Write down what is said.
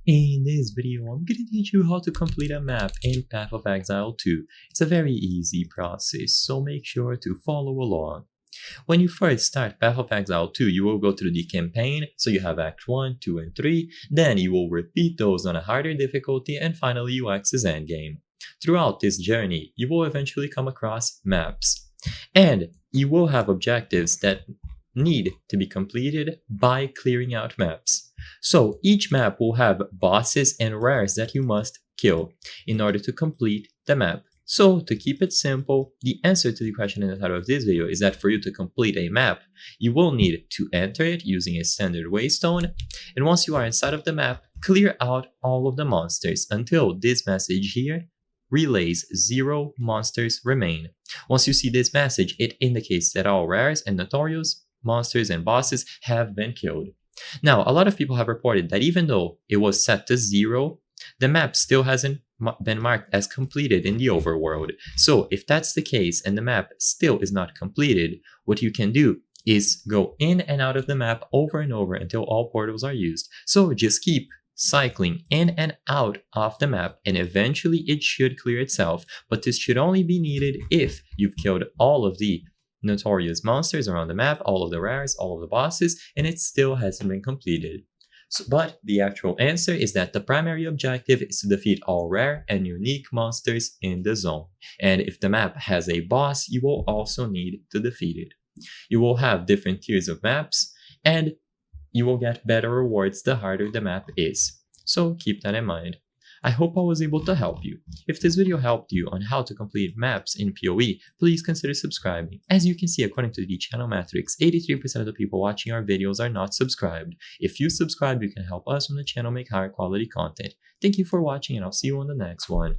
In this video, I'm going to teach you how to complete a map in Path of Exile 2. It's a very easy process, so make sure to follow along. When you first start Path of Exile 2, you will go through the campaign, so you have Act 1, 2, and 3, then you will repeat those on a harder difficulty, and finally UX's endgame. Throughout this journey, you will eventually come across maps, and you will have objectives that need to be completed by clearing out maps. So each map will have bosses and rares that you must kill in order to complete the map. So to keep it simple, the answer to the question in the title of this video is that for you to complete a map, you will need to enter it using a standard waystone, and once you are inside of the map, clear out all of the monsters until this message here relays 0 monsters remain. Once you see this message, it indicates that all rares and notorious monsters and bosses have been killed. Now, a lot of people have reported that even though it was set to 0, the map still hasn't been marked as completed in the overworld. So if that's the case and the map still is not completed, what you can do is go in and out of the map over and over until all portals are used. So just keep cycling in and out of the map, and eventually it should clear itself. But this should only be needed if you've killed all of the notorious monsters around the map, all of the rares, all of the bosses, and it still hasn't been completed. But the actual answer is that the primary objective is to defeat all rare and unique monsters in the zone. And if the map has a boss, you will also need to defeat it. You will have different tiers of maps, and you will get better rewards the harder the map is. So keep that in mind. I hope I was able to help you. If this video helped you on how to complete maps in PoE, please consider subscribing. As you can see, according to the channel metrics, 83% of the people watching our videos are not subscribed. If you subscribe, you can help us on the channel make higher quality content. Thank you for watching, and I'll see you on the next one.